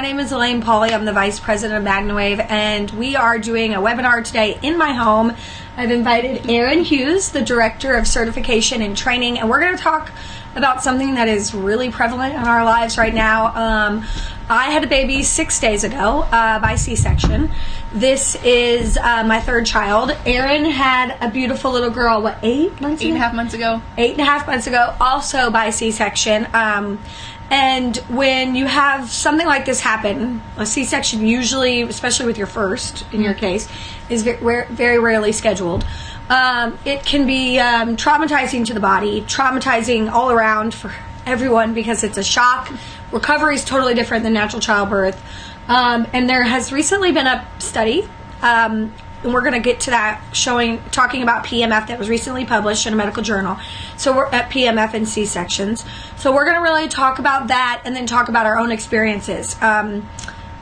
name is Alane Pauly. I'm the Vice President of MagnaWave, and we are doing a webinar today in my home. I've invited Erin Hughes, the Director of Certification and Training, and we're going to talk about something that is really prevalent in our lives right now. I had a baby 6 days ago by C-section. This is my third child. Erin had a beautiful little girl, what, 8 months ago? 8.5 months ago. 8.5 months ago, also by C-section. And when you have something like this happen, a C-section usually, especially with your first, in your case, is very rarely scheduled. It can be traumatizing to the body, traumatizing all around for everyone because it's a shock. Recovery is totally different than natural childbirth. And there has recently been a study, and we're going to get to that, talking about PEMF that was recently published in a medical journal. So we're at PEMF and C-sections. So we're going to really talk about that and then talk about our own experiences. And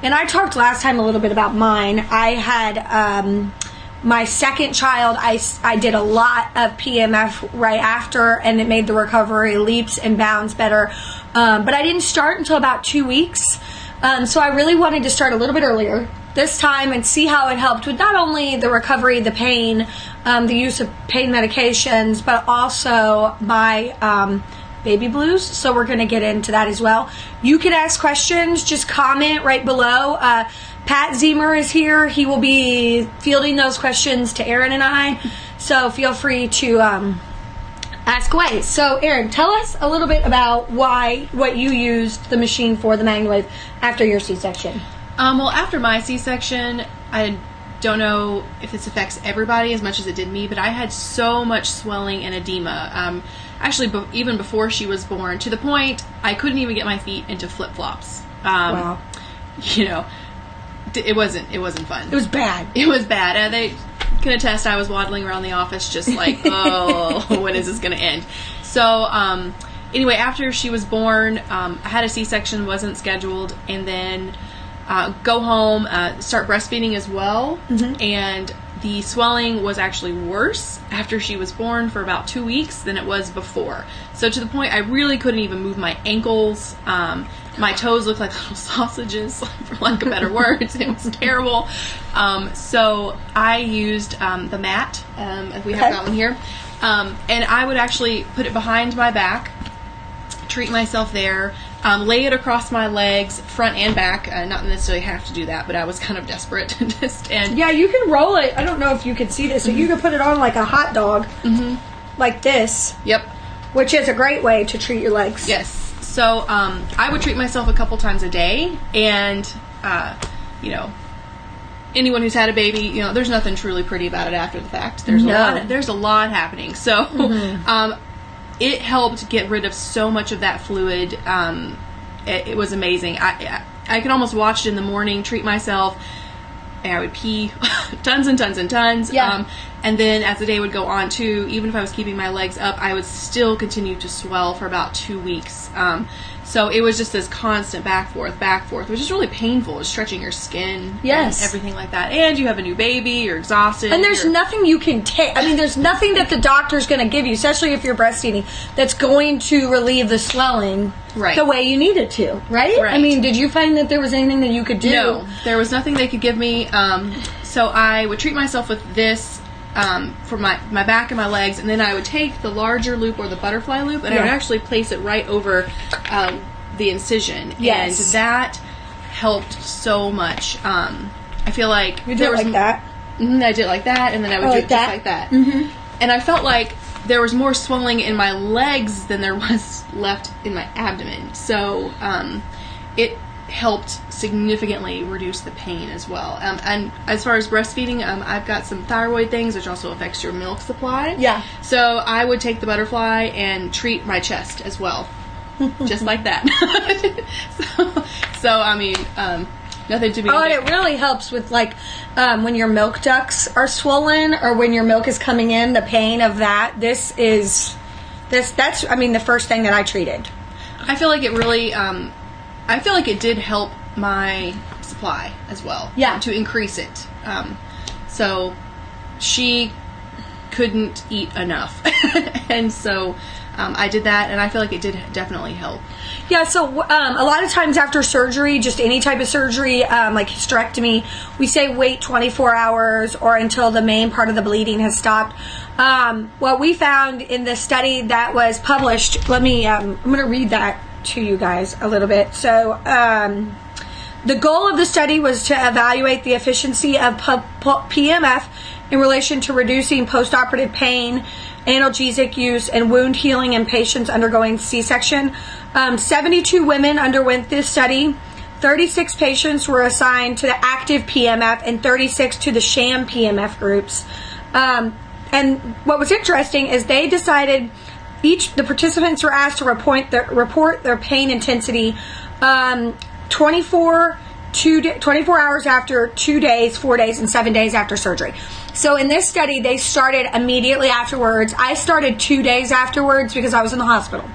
I talked last time a little bit about mine. I had my second child. I did a lot of PEMF right after, and it made the recovery leaps and bounds better. But I didn't start until about 2 weeks. So I really wanted to start a little bit earlier this time and see how it helped with not only the recovery, the pain, the use of pain medications, but also my baby blues. So we're going to get into that as well. You can ask questions. Just comment right below. Pat Zemer is here. He will be fielding those questions to Erin and I. So feel free to ask away. So Erin, tell us a little bit about what you used the machine for, the MagnaWave, after your C-section. Well, after my C-section, I don't know if this affects everybody as much as it did me, but I had so much swelling and edema. Actually, even before she was born, to the point I couldn't even get my feet into flip-flops. Wow. You know, it wasn't fun. It was bad. It was bad. They can attest I was waddling around the office just like, oh, when is this going to end? So, anyway, after she was born, I had a C-section, wasn't scheduled, and then go home, start breastfeeding as well, and the swelling was actually worse after she was born for about 2 weeks than it was before. So to the point I really couldn't even move my ankles. My toes looked like little sausages, for lack of better words. It was terrible. So I used the mat. We have that one here. And I would actually put it behind my back, treat myself there, lay it across my legs, front and back. Not necessarily have to do that, but I was kind of desperate. Yeah, you can roll it. I don't know if you can see this. So you can put it on like a hot dog, like this. Yep. Which is a great way to treat your legs. Yes. So I would treat myself a couple times a day, and you know, anyone who's had a baby, you know, there's nothing truly pretty about it after the fact. There's a lot happening. So it helped get rid of so much of that fluid. It was amazing. I could almost watch it in the morning, treat myself, and I would pee tons and tons and tons. Yeah. And then as the day would go on too, even if I was keeping my legs up, I would still continue to swell for about 2 weeks. So it was just this constant back forth, which is really painful. It's stretching your skin, and everything like that. And you have a new baby, you're exhausted. And there's nothing you can take. I mean, there's nothing that the doctor's going to give you, especially if you're breastfeeding, that's going to relieve the swelling the way you need it to, right? I mean, did you find that there was anything that you could do? No, there was nothing they could give me. So I would treat myself with this for my back and my legs, and then I would take the larger loop or the butterfly loop, and I would actually place it right over the incision. Yes. And that helped so much. I feel like you did it like that. I did it like that, and then I would do it just like that. And I felt like there was more swelling in my legs than there was left in my abdomen. So it helped significantly reduce the pain as well. And as far as breastfeeding, I've got some thyroid things, which also affects your milk supply. Yeah. So I would take the butterfly and treat my chest as well. Just like that. so I mean, nothing to be... Oh, and it really helps with, like, when your milk ducts are swollen or when your milk is coming in, the pain of that. That's, I mean, the first thing that I treated. I feel like it really... I feel like it did help my supply as well. Yeah. To increase it. So she couldn't eat enough. And so I did that, and I feel like it did definitely help. Yeah, so a lot of times after surgery, just any type of surgery, like hysterectomy, we say wait 24 hours or until the main part of the bleeding has stopped. What we found in the study that was published, I'm going to read that to you guys a little bit. So the goal of the study was to evaluate the efficiency of PEMF in relation to reducing postoperative pain, analgesic use, and wound healing in patients undergoing C-section. 72 women underwent this study. 36 patients were assigned to the active PEMF and 36 to the sham PEMF groups. And what was interesting is they decided the participants were asked to report their pain intensity 24 hours after, 2 days, 4 days, and 7 days after surgery. So in this study, they started immediately afterwards. I started 2 days afterwards because I was in the hospital.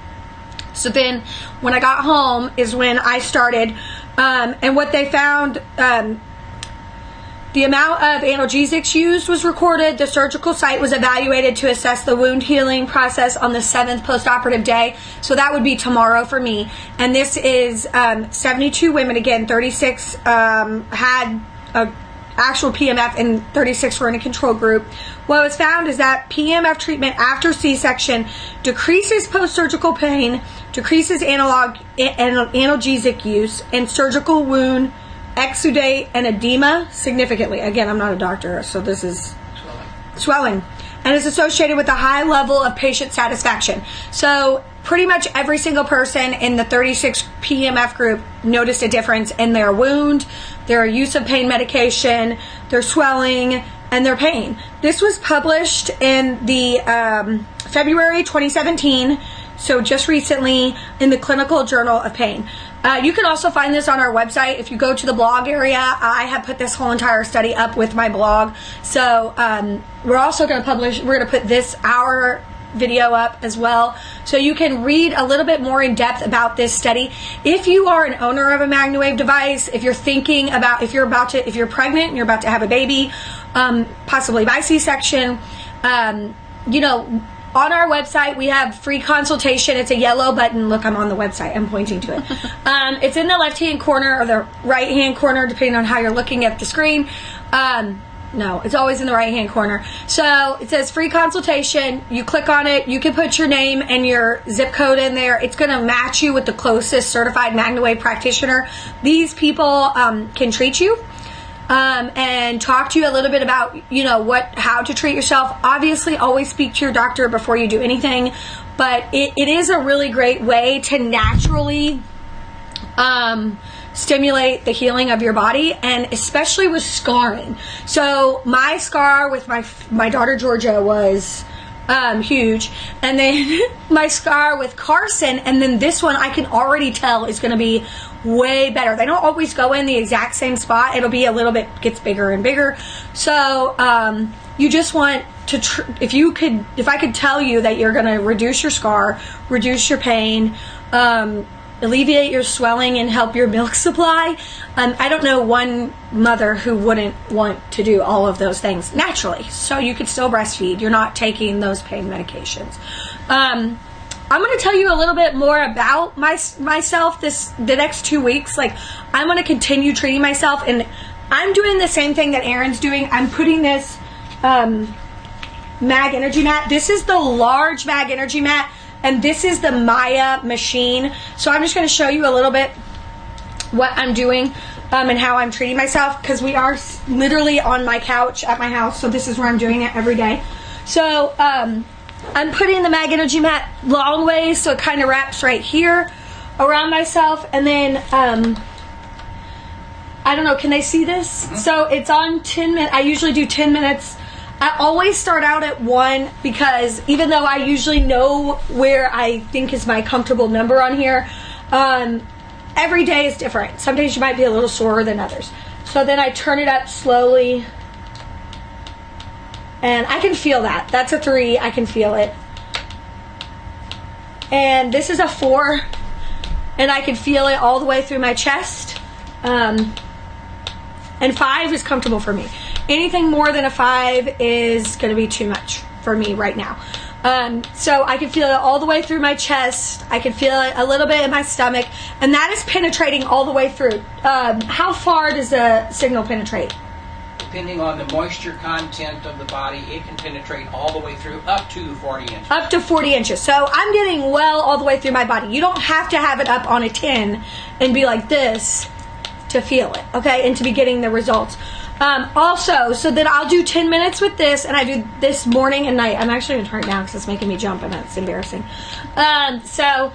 So then when I got home is when I started. And what they found, the amount of analgesics used was recorded. The surgical site was evaluated to assess the wound healing process on the 7th postoperative day. So that would be tomorrow for me. And this is 72 women. Again, 36 had a actual PEMF and 36 were in a control group. What was found is that PEMF treatment after C-section decreases post-surgical pain, decreases analgesic use, and surgical wound exudate and edema significantly. Again, I'm not a doctor, so this is swelling. And is associated with a high level of patient satisfaction. So pretty much every single person in the 36 PEMF group noticed a difference in their wound, their use of pain medication, their swelling, and their pain. This was published in the February 2017, so just recently, in the Clinical Journal of Pain. You can also find this on our website. If you go to the blog area, I have put this whole entire study up with my blog. So we're also going to put our video up as well, so you can read a little bit more in depth about this study. If you are an owner of a MagnaWave device, if you're thinking about, if you're pregnant and you're about to have a baby, possibly by C-section, on our website, we have free consultation. It's a yellow button. Look, I'm on the website. I'm pointing to it. It's in the left-hand corner or the right-hand corner, depending on how you're looking at the screen. No, it's always in the right-hand corner. So it says free consultation. You click on it. You can put your name and your zip code in there. It's going to match you with the closest certified MagnaWave practitioner. These people can treat you. And talk to you a little bit about, how to treat yourself. Obviously, always speak to your doctor before you do anything, but it is a really great way to naturally stimulate the healing of your body, and especially with scarring. So my scar with my daughter Georgia was huge, and then my scar with Carson, and then this one I can already tell is going to be way better. They don't always go in the exact same spot. It'll be a little bit, gets bigger and bigger. So you just want to if I could tell you that you're going to reduce your scar, reduce your pain, alleviate your swelling, and help your milk supply, I don't know one mother who wouldn't want to do all of those things naturally. So you could still breastfeed. You're not taking those pain medications. I'm going to tell you a little bit more about myself the next 2 weeks. Like, I'm going to continue treating myself, and I'm doing the same thing that Erin's doing. I'm putting this Mag Energy Mat. This is the large Mag Energy Mat, and this is the Maya machine. So I'm just going to show you a little bit what I'm doing and how I'm treating myself, because we are literally on my couch at my house, so this is where I'm doing it every day. So I'm putting the Mag Energy Mat long ways, so it kind of wraps right here around myself, and then I don't know, can they see this? So it's on 10 minutes. I usually do 10 minutes. I always start out at 1, because even though I usually know where I think is my comfortable number on here, every day is different. Some days you might be a little sorer than others. So then I turn it up slowly, and I can feel that. That's a 3. I can feel it. And this is a 4, and I can feel it all the way through my chest. And 5 is comfortable for me. Anything more than a 5 is going to be too much for me right now. So I can feel it all the way through my chest. I can feel it a little bit in my stomach, and that is penetrating all the way through. How far does the signal penetrate? Depending on the moisture content of the body, it can penetrate all the way through up to 40 inches. Up to 40 inches. So I'm getting well all the way through my body. You don't have to have it up on a tin and be like this to feel it, okay, and to be getting the results. Also, so then I'll do 10 minutes with this, and I do this morning and night. I'm actually going to turn it down because it's making me jump, and that's embarrassing. So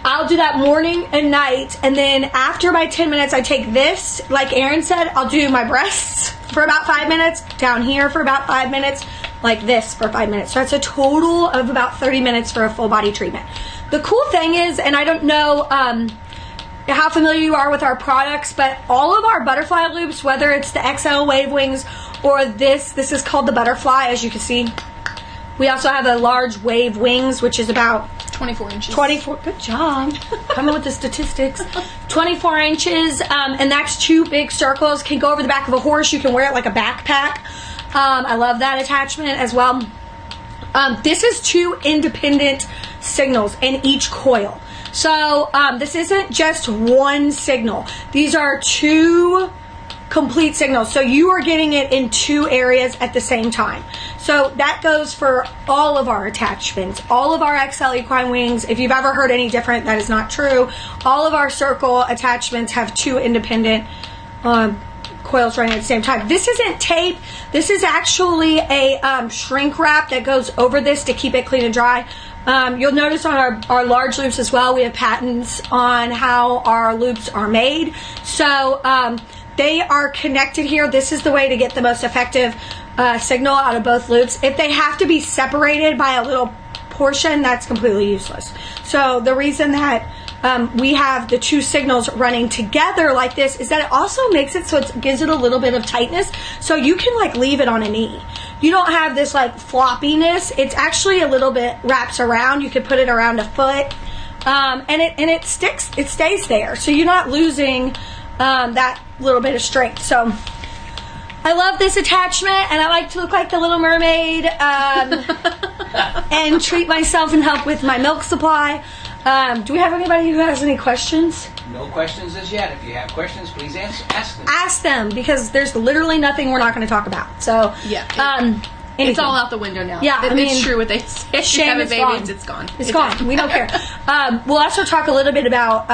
I'll do that morning and night, and then after my 10 minutes, I take this. Like Erin said, I'll do my breasts for about 5 minutes, down here for about 5 minutes, like this for 5 minutes. So that's a total of about 30 minutes for a full body treatment. The cool thing is, and I don't know how familiar you are with our products, but all of our butterfly loops, whether it's the XL wave wings or this is called the butterfly, as you can see. We also have a large wave wings, which is about 24 inches. 24. Good job. Coming with the statistics. 24 inches, and that's 2 big circles. Can go over the back of a horse. You can wear it like a backpack. I love that attachment as well. This is 2 independent signals in each coil. So this isn't just one signal. These are 2 complete signals. So you are getting it in 2 areas at the same time. So that goes for all of our attachments, all of our XL equine wings. If you've ever heard any different, that is not true. All of our circle attachments have 2 independent coils running at the same time. This isn't tape. This is actually a shrink wrap that goes over this to keep it clean and dry. You'll notice on our large loops as well, we have patents on how our loops are made. So they are connected here. This is the way to get the most effective signal out of both loops. If they have to be separated by a little portion, that's completely useless. So the reason that we have the 2 signals running together like this is that it also makes it so it gives it a little bit of tightness, so you can like leave it on a knee. You don't have this like floppiness. It's actually a little bit wraps around. You could put it around a foot, and it sticks. It stays there, so you're not losing that little bit of strength. So I love this attachment, and I like to look like the Little Mermaid and treat myself and help with my milk supply. Do we have anybody who has any questions? No questions as yet. If you have questions, please ask them. Ask them, because there's literally nothing we're not going to talk about. So yeah, it's all out the window now. Yeah, it's true what they say. If you have a baby, it's gone. It's gone. We don't care. We'll also talk a little bit about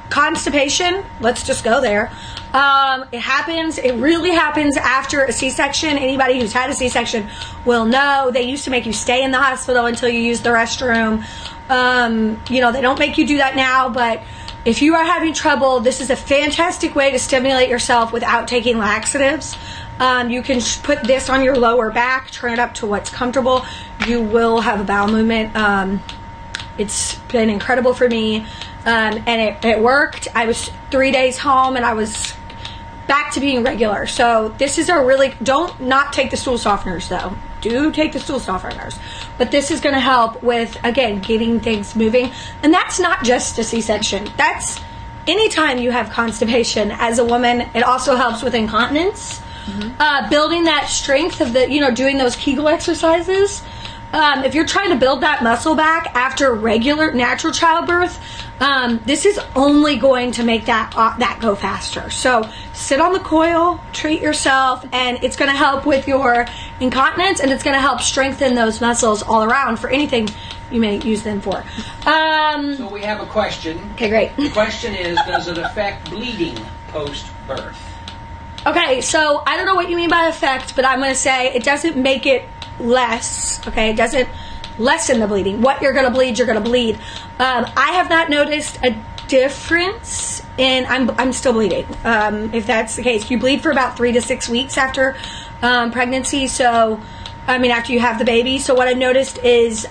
constipation. Let's just go there. It happens. It really happens after a C-section. Anybody who's had a C-section will know they used to make you stay in the hospital until you use the restroom. They don't make you do that now, but if you are having trouble, this is a fantastic way to stimulate yourself without taking laxatives. You can put this on your lower back, turn it up to what's comfortable. You will have a bowel movement. It's been incredible for me, and it worked. I was 3 days home, and I was back to being regular. So this is don't not take the stool softeners though. Do take the stool softeners. But this is going to help with, again, getting things moving. And that's not just a C-section. That's anytime you have constipation as a woman. It also helps with incontinence. Mm-hmm. Building that strength of doing those Kegel exercises. If you're trying to build that muscle back after regular natural childbirth, this is only going to make that go faster. So sit on the coil, treat yourself, and it's going to help with your incontinence, and it's going to help strengthen those muscles all around for anything you may use them for. So we have a question. Okay, great. The question is, does it affect bleeding post-birth? Okay, so I don't know what you mean by effect, but I'm going to say it doesn't make it less. Okay, it doesn't lessen the bleeding. What you're going to bleed, you're going to bleed. I have not noticed a difference in. I'm still bleeding. If that's the case, you bleed for about 3 to 6 weeks after pregnancy. So, after you have the baby. So what I noticed is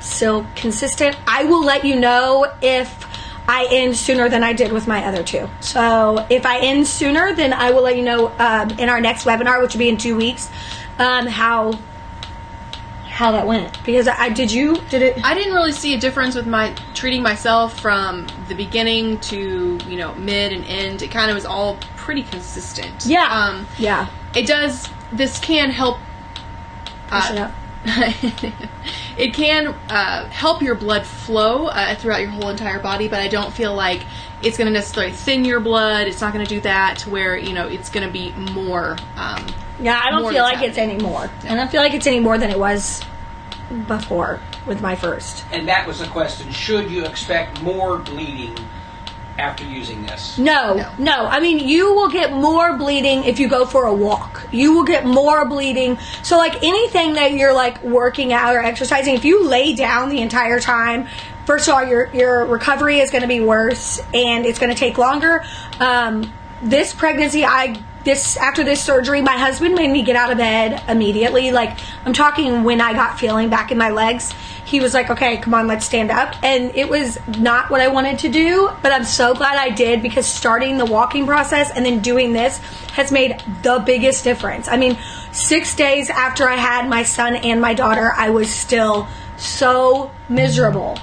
still consistent. I will let you know if I end sooner than I did with my other 2. So if I end sooner, then I will let you know in our next webinar, which will be in 2 weeks. How that went, because I didn't really see a difference with my treating myself from the beginning to mid and end. It kind of was all pretty consistent. Yeah. It does. This can help push it up. It can help your blood flow throughout your whole entire body, but I don't feel like it's going to necessarily thin your blood. It's not going to do that to where, it's going to be more. Yeah, I don't feel like it's any more. I don't feel like it's any more than it was before with my first. And that was the question. Should you expect more bleeding after using this? No. I mean, you will get more bleeding if you go for a walk. You will get more bleeding. So, like, anything that you're, like, working out or exercising, if you lay down the entire time, first of all, your recovery is going to be worse, and it's going to take longer. This pregnancy, after this surgery, my husband made me get out of bed immediately. Like, I'm talking when I got feeling back in my legs. He was like, okay, come on, let's stand up. And it was not what I wanted to do, but I'm so glad I did, because starting the walking process and then doing this has made the biggest difference. I mean, 6 days after I had my son and my daughter, I was still so miserable.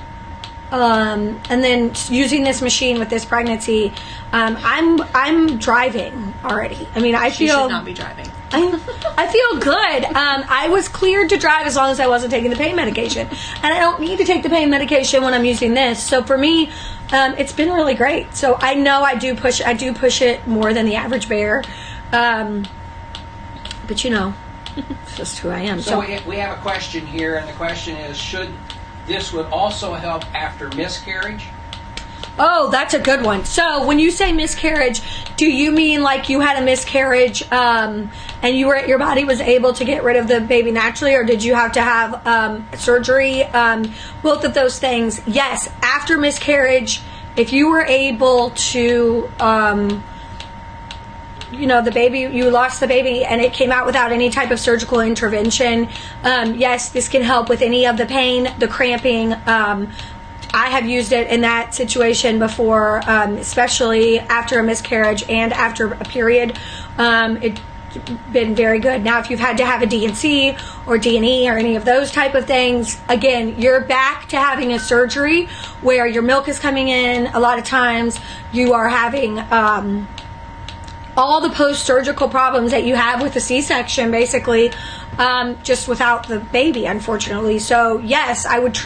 And then using this machine with this pregnancy, I'm driving already. I mean, She should not be driving. I feel good. I was cleared to drive as long as I wasn't taking the pain medication, and I don't need to take the pain medication when I'm using this. So for me, it's been really great. So I know I do push it more than the average bear, but it's just who I am. So we have a question here, and the question is: should this would also help after miscarriage? Oh, that's a good one. So when you say miscarriage, do you mean like you had a miscarriage and your body was able to get rid of the baby naturally, or did you have to have surgery? Both of those things. Yes, after miscarriage, if you were able to, the baby, you lost the baby and it came out without any type of surgical intervention, yes, this can help with any of the pain, the cramping. I have used it in that situation before, especially after a miscarriage and after a period. It's been very good. Now, if you've had to have a D&C or D&E or any of those type of things, again, you're back to having a surgery where your milk is coming in. A lot of times you are having all the post-surgical problems that you have with a C-section, basically, just without the baby, unfortunately. So, yes, I would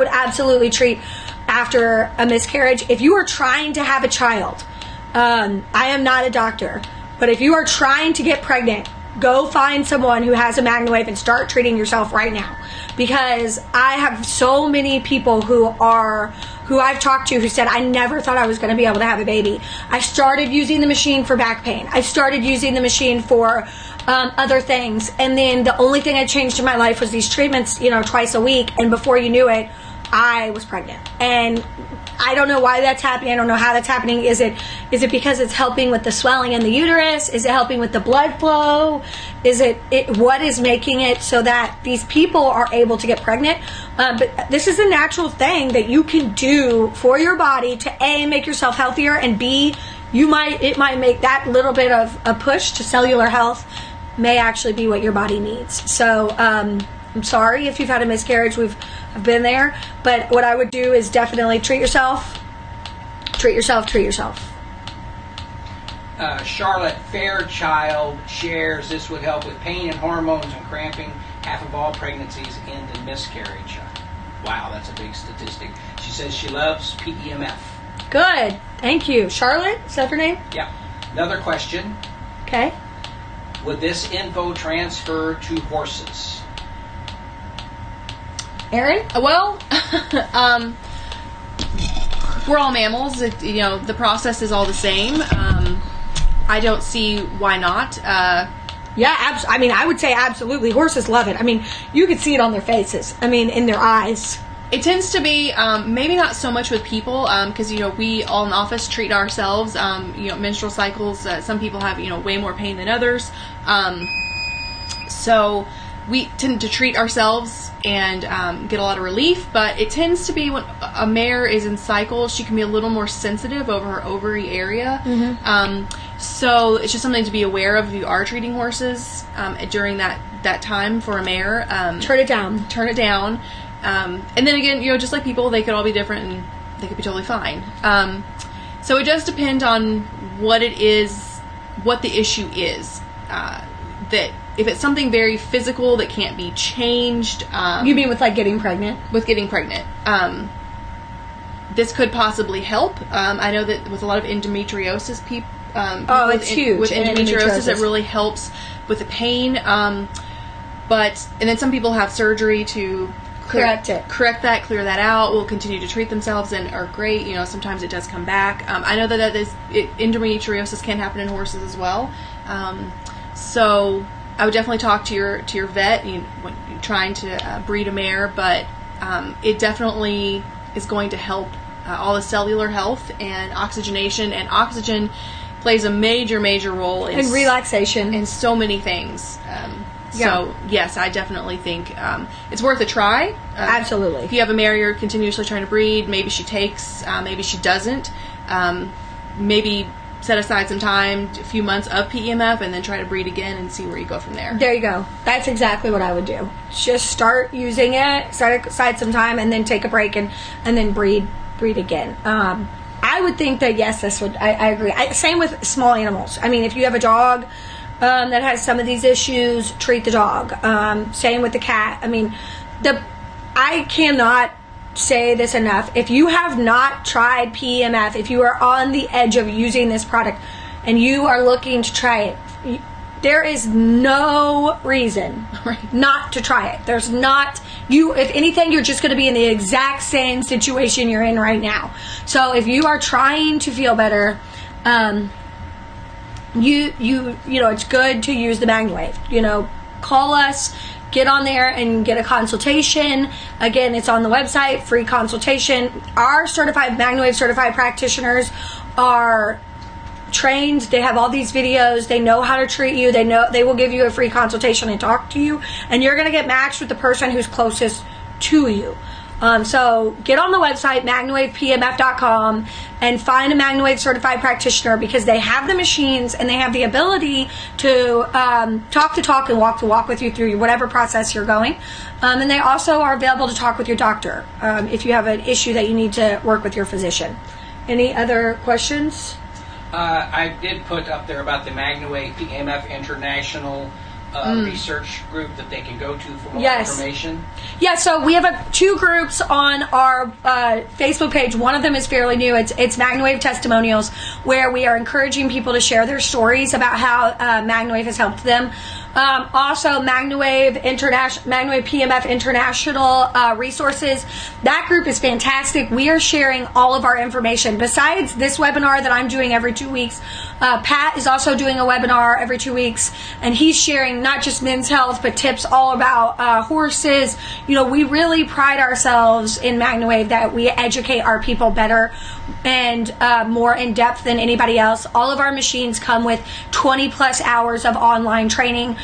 absolutely treat after a miscarriage. If you are trying to have a child, I am not a doctor, but if you are trying to get pregnant, go find someone who has a MagnaWave and start treating yourself right now. Because I have so many people who I've talked to who said, I never thought I was going to be able to have a baby. I started using the machine for back pain. I started using the machine for other things. And then the only thing I changed in my life was these treatments, twice a week. And before you knew it, I was pregnant. And I don't know why that's happening. I don't know how that's happening. Is it because it's helping with the swelling in the uterus? Is it helping with the blood flow? Is it what is making it so that these people are able to get pregnant? But this is a natural thing that you can do for your body to A, make yourself healthier, and B, it might make that little bit of a push to cellular health may actually be what your body needs. So I'm sorry if you've had a miscarriage. I've been there. But what I would do is definitely treat yourself. Treat yourself. Charlotte Fairchild shares this would help with pain and hormones and cramping. Half of all pregnancies end in miscarriage. Wow, that's a big statistic. She says she loves PEMF. Good. Thank you. Charlotte, is that her name? Yeah. Another question. Okay. Would this info transfer to horses? Erin? Well, we're all mammals. The process is all the same. I don't see why not. Yeah, I would say absolutely. Horses love it. I mean, you could see it on their faces. I mean, in their eyes. It tends to be maybe not so much with people because we all in the office treat ourselves. Menstrual cycles. Some people have way more pain than others. So we tend to treat ourselves and get a lot of relief. But it tends to be when a mare is in cycle, she can be a little more sensitive over her ovary area. Mm-hmm. So it's just something to be aware of if you are treating horses during that time for a mare. Turn it down. And then again, just like people, they could all be different and they could be totally fine. So it does depend on what it is, what the issue is that if it's something very physical that can't be changed, you mean with like getting pregnant? With getting pregnant, this could possibly help. I know that with a lot of endometriosis, people. It's huge. With endometriosis, it really helps with the pain. And then some people have surgery to clear that out, will continue to treat themselves and are great. Sometimes it does come back. I know that endometriosis can happen in horses as well. So I would definitely talk to your vet when you're trying to breed a mare, but it definitely is going to help all the cellular health and oxygenation, and oxygen plays a major role in relaxation in so many things. So yes, I definitely think it's worth a try. Absolutely. If you have a mare you're continuously trying to breed, maybe she takes, maybe she doesn't. Maybe set aside some time, a few months of PEMF, and then try to breed again and see where you go from there. There you go. That's exactly what I would do. Just start using it, set aside some time, and then take a break and then breed again. I would think that yes, this would. I agree. Same with small animals. I mean, if you have a dog that has some of these issues, treat the dog. Same with the cat. I mean, I cannot say this enough. If you have not tried PEMF, if you are on the edge of using this product and you are looking to try it, there is no reason not to try it. There's not. If anything, you're just going to be in the exact same situation you're in right now. So if you are trying to feel better, it's good to use the MagnaWave. Call us, get on there and get a consultation. Again, it's on the website, free consultation. Our MagnaWave certified practitioners are trained. They have all these videos. They know how to treat you. They will give you a free consultation and talk to you, and you're going to get matched with the person who's closest to you. So get on the website, MagnaWavePEMF.com, and find a MagnaWave certified practitioner, because they have the machines and they have the ability to talk and walk with you through whatever process you're going. And they also are available to talk with your doctor if you have an issue that you need to work with your physician. Any other questions? I did put up there about the MagnaWave PEMF International research group that they can go to for more information. Yeah, so we have two groups on our Facebook page. One of them is fairly new. It's MagnaWave Testimonials, where we are encouraging people to share their stories about how MagnaWave has helped them. Also, MagnaWave PEMF International resources. That group is fantastic. We are sharing all of our information. Besides this webinar that I'm doing every 2 weeks, Pat is also doing a webinar every 2 weeks, and he's sharing not just men's health, but tips all about horses. We really pride ourselves in MagnaWave that we educate our people better and more in depth than anybody else. All of our machines come with 20 plus hours of online training.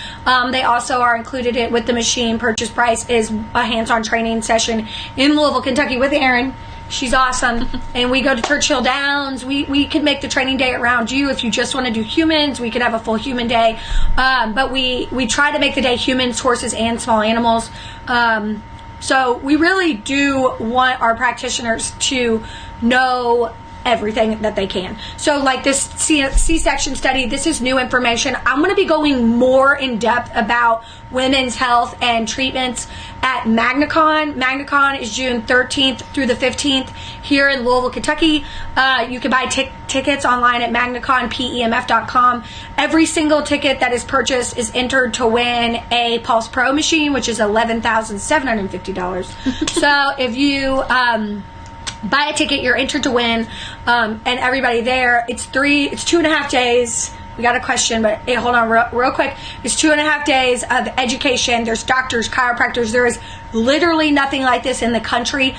They also are included with the machine. Purchase price is a hands-on training session in Louisville, Kentucky with Erin. She's awesome. And we go to Churchill Downs. We can make the training day around you. If you just want to do humans, we could have a full human day. But we try to make the day humans, horses, and small animals. So we really do want our practitioners to know everything that they can. So like this C-section study, this is new information. I'm going to be going more in depth about women's health and treatments at MagnaCon. MagnaCon is June 13th through the 15th here in Louisville, Kentucky. You can buy tickets online at MagnaConPEMF.com. Every single ticket that is purchased is entered to win a Pulse Pro machine, which is $11,750. So if you buy a ticket, you're entered to win, and everybody there, it's 2.5 days. We got a question, but hey, hold on real quick. It's 2.5 days of education. There's doctors, chiropractors. There is literally nothing like this in the country.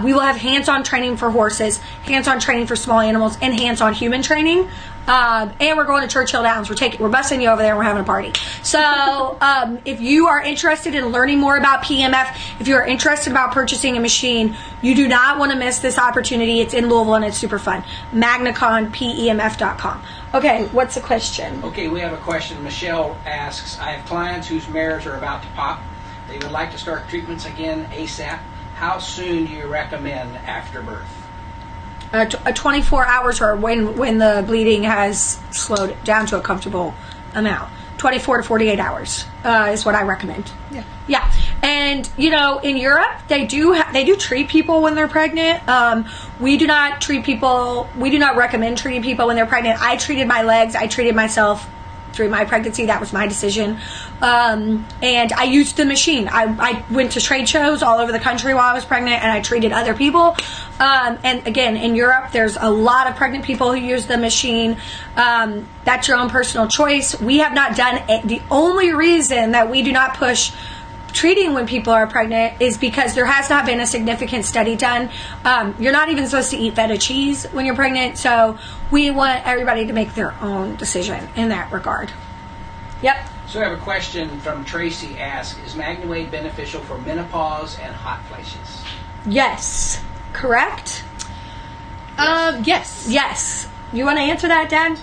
We will have hands-on training for horses, hands-on training for small animals, and hands-on human training. And we're going to Churchill Downs. We're busing you over there and we're having a party. So if you are interested in learning more about PEMF, if you are interested about purchasing a machine, you do not want to miss this opportunity. It's in Louisville and it's super fun. MagnaConPEMF.com. Okay, what's the question? Okay, we have a question. Michelle asks, I have clients whose mares are about to pop. They would like to start treatments again ASAP. How soon do you recommend after birth? 24 hours, or when the bleeding has slowed down to a comfortable amount. 24 to 48 hours is what I recommend. Yeah. Yeah. And, you know, in Europe, they do treat people when they're pregnant. We do not recommend treating people when they're pregnant. I treated my legs. I treated myself through my pregnancy. That was my decision. And I used the machine. I went to trade shows all over the country while I was pregnant, and I treated other people. And again, in Europe, there's a lot of pregnant people who use the machine. That's your own personal choice. We have not done it. The only reason that we do not push treating when people are pregnant is because there has not been a significant study done. You're not even supposed to eat feta cheese when you're pregnant, so we want everybody to make their own decision in that regard. Yep. So I have a question from Tracy asks, is MagnaWave beneficial for menopause and hot flashes? Yes. Correct? Yes. Yes. You want to answer that, Dad?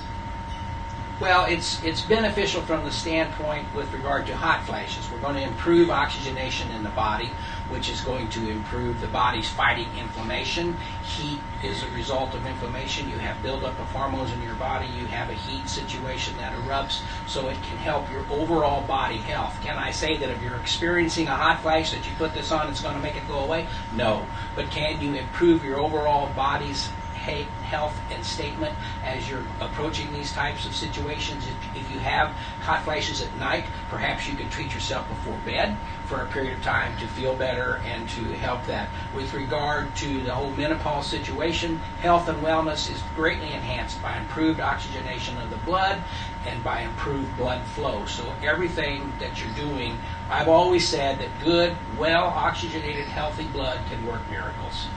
Well, it's beneficial from the standpoint with regard to hot flashes. We're going to improve oxygenation in the body, which is going to improve the body's fighting inflammation. Heat is a result of inflammation. You have buildup of hormones in your body. You have a heat situation that erupts, so it can help your overall body health. Can I say that if you're experiencing a hot flash that you put this on, it's going to make it go away? No. But can you improve your overall body's health and statement as you're approaching these types of situations? If you have hot flashes at night, perhaps you could treat yourself before bed for a period of time to feel better and to help that. With regard to the whole menopause situation, health and wellness is greatly enhanced by improved oxygenation of the blood and by improved blood flow. So everything that you're doing, I've always said that good, well oxygenated, healthy blood can work miracles.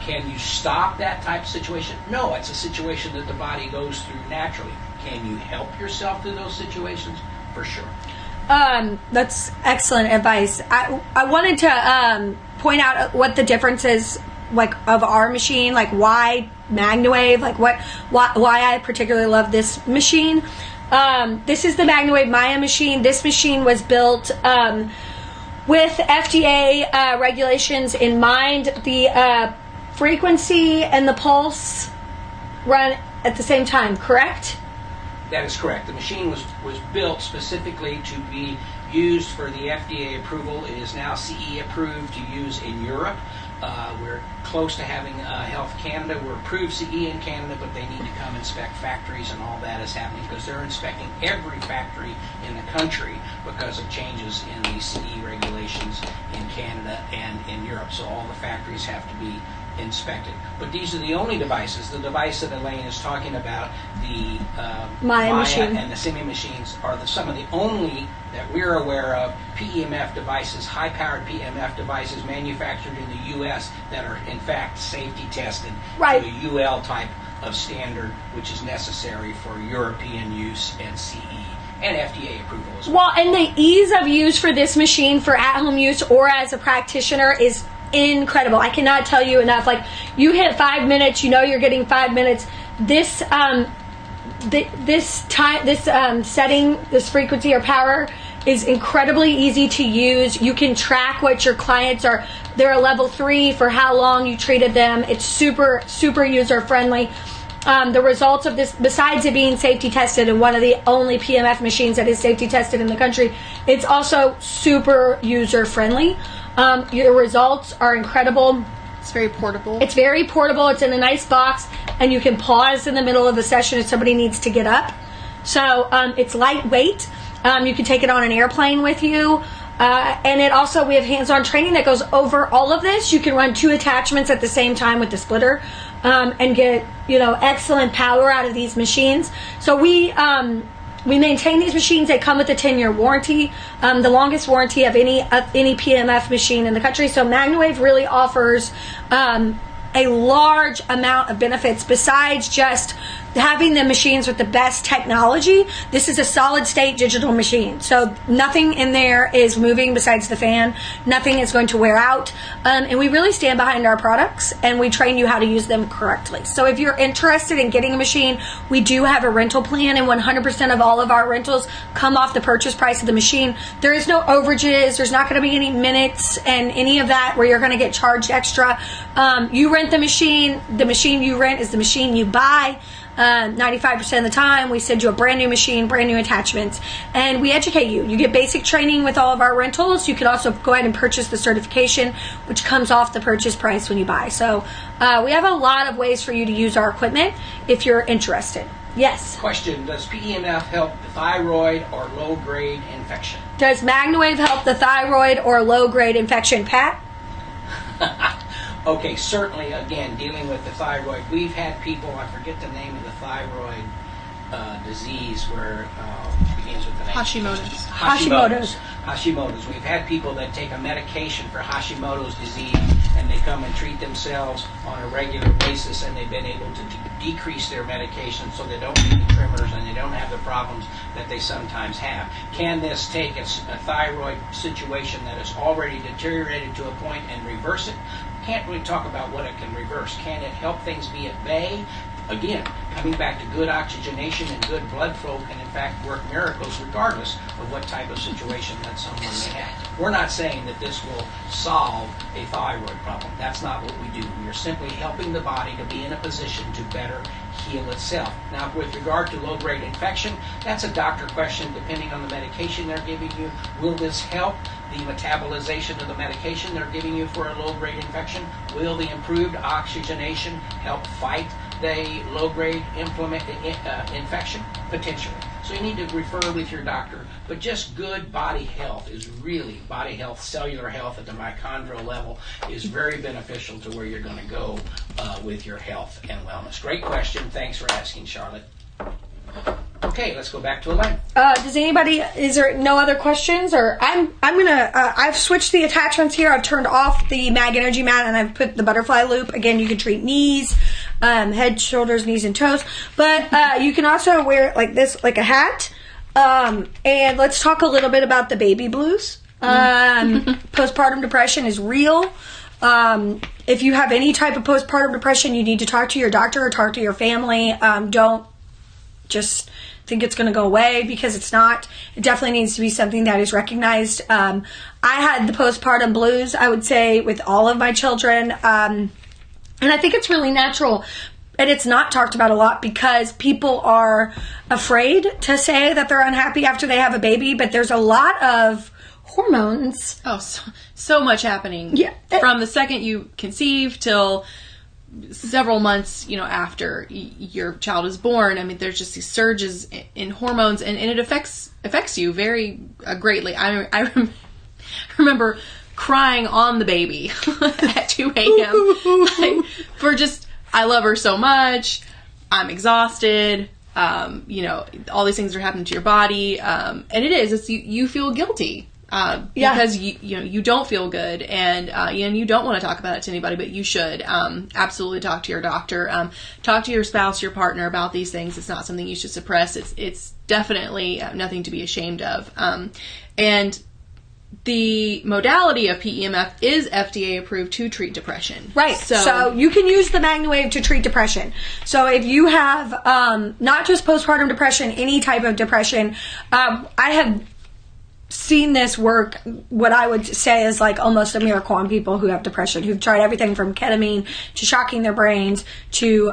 Can you stop that type of situation? No, it's a situation that the body goes through naturally. Can you help yourself through those situations? For sure. That's excellent advice. I wanted to point out what the difference is, like, of our machine, like why MagnaWave, like why I particularly love this machine. This is the MagnaWave Maya machine. This machine was built with FDA regulations in mind. The frequency and the pulse run at the same time, correct? That is correct. The machine was built specifically to be used for the FDA approval. It is now CE approved to use in Europe. We're close to having Health Canada. We're approved CE in Canada, but they need to come inspect factories, and all that is happening because they're inspecting every factory in the country because of changes in the CE regulations in Canada and in Europe. So all the factories have to be inspected. But these are the only devices. The device that Alane is talking about, the Maya machine and the Simi machines, are some of the only that we're aware of PEMF devices, high-powered PEMF devices manufactured in the U.S. that are in fact safety tested to a UL type of standard, which is necessary for European use and CE and FDA approval as well. Well, and the ease of use for this machine for at-home use or as a practitioner is incredible. I cannot tell you enough. Like, you hit 5 minutes, you know you're getting 5 minutes. This setting, this frequency or power, is incredibly easy to use. You can track what your clients are. They're a level 3 for how long you treated them. It's super user friendly. The results of this, besides it being safety tested and one of the only PMF machines that is safety tested in the country, it's also super user friendly. Your results are incredible. It's very portable. It's very portable. It's in a nice box, and you can pause in the middle of the session if somebody needs to get up. So it's lightweight. You can take it on an airplane with you. And it also, we have hands-on training that goes over all of this. You can run 2 attachments at the same time with the splitter and get, excellent power out of these machines. So we maintain these machines. They come with a 10-year warranty, the longest warranty of any PMF machine in the country. So MagnaWave really offers a large amount of benefits besides just having the machines with the best technology. This is a solid state digital machine, so nothing in there is moving besides the fan. Nothing is going to wear out, and we really stand behind our products, and we train you how to use them correctly. So if you're interested in getting a machine, we do have a rental plan, and 100% of all of our rentals come off the purchase price of the machine. There is no overages. There's not going to be any minutes and any of that where you're going to get charged extra. You rent the machine. The machine you rent is the machine you buy. 95% of the time. We send you a brand new machine, brand new attachments, and we educate you. You get basic training with all of our rentals. You can also go ahead and purchase the certification, which comes off the purchase price when you buy. So we have a lot of ways for you to use our equipment if you're interested. Yes? Question, does PEMF help the thyroid or low-grade infection? Does MagnaWave help the thyroid or low-grade infection, Pat? Okay, certainly, again, dealing with the thyroid. We've had people, I forget the name of the thyroid disease where it begins with the name. Hashimoto's. We've had people that take a medication for Hashimoto's disease, and they come and treat themselves on a regular basis, and they've been able to decrease their medication so they don't need the tremors and they don't have the problems that they sometimes have. Can this take a thyroid situation that is already deteriorated to a point and reverse it? Can't really talk about what it can reverse. Can it help things be at bay? Again, coming back to good oxygenation and good blood flow can in fact work miracles regardless of what type of situation that someone may have. We're not saying that this will solve a thyroid problem. That's not what we do. We are simply helping the body to be in a position to better heal itself. Now, with regard to low-grade infection, that's a doctor question depending on the medication they're giving you. Will this help the metabolization of the medication they're giving you for a low-grade infection? Will the improved oxygenation help fight the low-grade infection? Potentially. So you need to refer with your doctor. But just good body health is really, body health, cellular health at the mitochondrial level is very beneficial to where you're going to go with your health and wellness. Great question. Thanks for asking, Charlotte. Okay, let's go back to Alane. Does anybody, is there no other questions? Or I've switched the attachments here. I've turned off the Mag Energy mat and I've put the butterfly loop. Again, you can treat knees, head, shoulders, knees, and toes. But you can also wear it like this, like a hat. And let's talk a little bit about the baby blues. Postpartum depression is real. If you have any type of postpartum depression, you need to talk to your doctor or talk to your family. Don't just think it's going to go away, because it's not. It definitely needs to be something that is recognized. I had the postpartum blues, I would say, with all of my children. And I think it's really natural. And it's not talked about a lot because people are afraid to say that they're unhappy after they have a baby. But there's a lot of hormones. Oh, so much happening. Yeah. From the second you conceive till several months, after your child is born. I mean, there's just these surges in hormones, and it affects you very greatly. I remember crying on the baby at 2 a.m. for just, I love her so much. I'm exhausted. All these things are happening to your body. And it's you feel guilty. Because you don't feel good, and you don't want to talk about it to anybody, but you should absolutely talk to your doctor, talk to your spouse, your partner about these things. It's not something you should suppress. It's definitely nothing to be ashamed of. And the modality of PEMF is FDA approved to treat depression. Right. So you can use the MagnaWave to treat depression. So if you have not just postpartum depression, any type of depression, I have seen this work, what I would say is like almost a miracle on people who have depression, who've tried everything from ketamine to shocking their brains to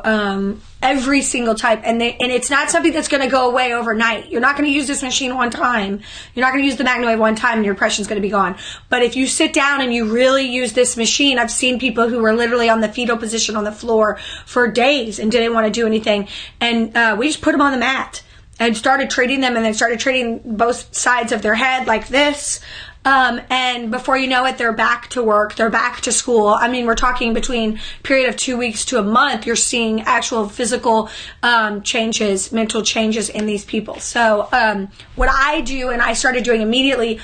every single type, and it's not something that's going to go away overnight. You're not going to use this machine one time. You're not going to use the MagnaWave one time and your depression's going to be gone. But if you sit down and you really use this machine, I've seen people who were literally on the fetal position on the floor for days and didn't want to do anything, and we just put them on the mat and started treating them, and then started treating both sides of their head like this. And before you know it, they're back to work. They're back to school. I mean, we're talking between a period of 2 weeks to a month, you're seeing actual physical changes, mental changes in these people. So what I do, and I started doing immediately,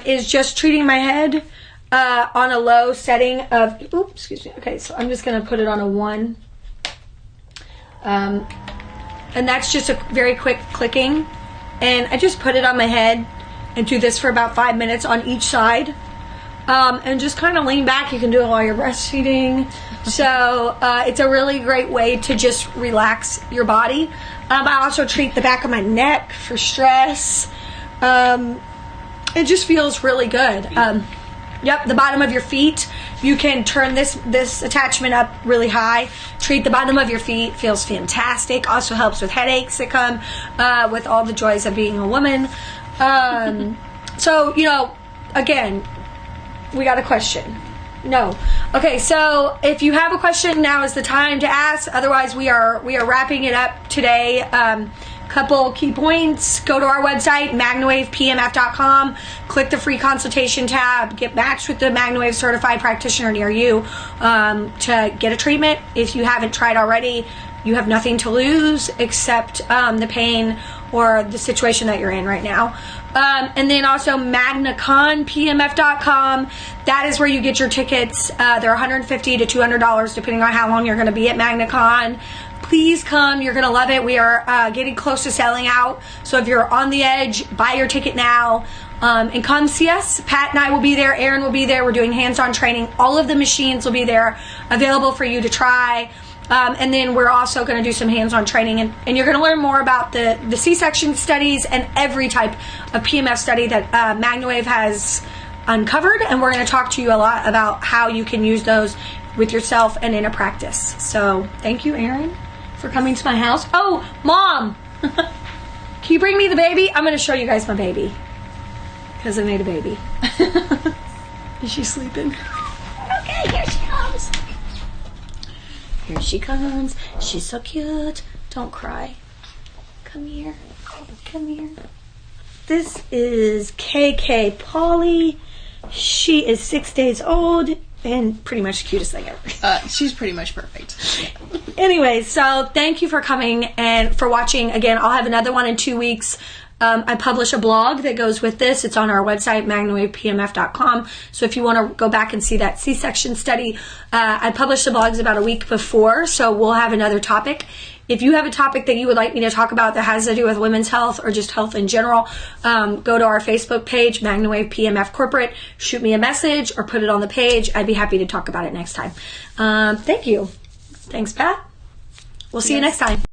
is just treating my head on a low setting of, okay, so I'm just going to put it on a 1. And that's just a very quick clicking. And I just put it on my head and do this for about 5 minutes on each side. And just kind of lean back. You can do it while you're breastfeeding. So it's a really great way to just relax your body. I also treat the back of my neck for stress. It just feels really good. The bottom of your feet. You can turn this attachment up really high. Treat the bottom of your feet. Feels fantastic. Also helps with headaches that come with all the joys of being a woman. So, again, we got a question. No. Okay, so if you have a question, now is the time to ask. Otherwise, we are wrapping it up today. Couple key points. Go to our website, MagnaWavePEMF.com. Click the free consultation tab. Get matched with the MagnaWave certified practitioner near you to get a treatment. If you haven't tried already, you have nothing to lose except the pain or the situation that you're in right now. And then also MagnaConPMF.com. That is where you get your tickets. They're $150 to $200 depending on how long you're going to be at MagnaCon. Please come. You're going to love it. We are getting close to selling out. So if you're on the edge, buy your ticket now. And come see us. Pat and I will be there. Erin will be there. We're doing hands-on training. All of the machines will be there available for you to try. And then we're also going to do some hands-on training. And you're going to learn more about the C-section studies and every type of PMF study that MagnaWave has uncovered. And we're going to talk to you a lot about how you can use those with yourself and in a practice. So thank you, Erin, for coming to my house. Oh, Mom! Can you bring me the baby? I'm going to show you guys my baby. Because I made a baby. Is she sleeping? Okay, here she comes. Here she comes. She's so cute. Don't cry. Come here. Come here. This is KK Polly. She is 6 days old and pretty much the cutest thing ever. She's pretty much perfect. Anyway, so thank you for coming and for watching. Again, I'll have another one in 2 weeks. I publish a blog that goes with this. It's on our website, MagnaWavePEMF.com. So if you want to go back and see that C-section study, I published the blogs about a week before, so we'll have another topic. If you have a topic that you would like me to talk about that has to do with women's health or just health in general, go to our Facebook page, MagnaWave PMF Corporate, shoot me a message or put it on the page. I'd be happy to talk about it next time. Thank you. Thanks, Pat. We'll see you next time.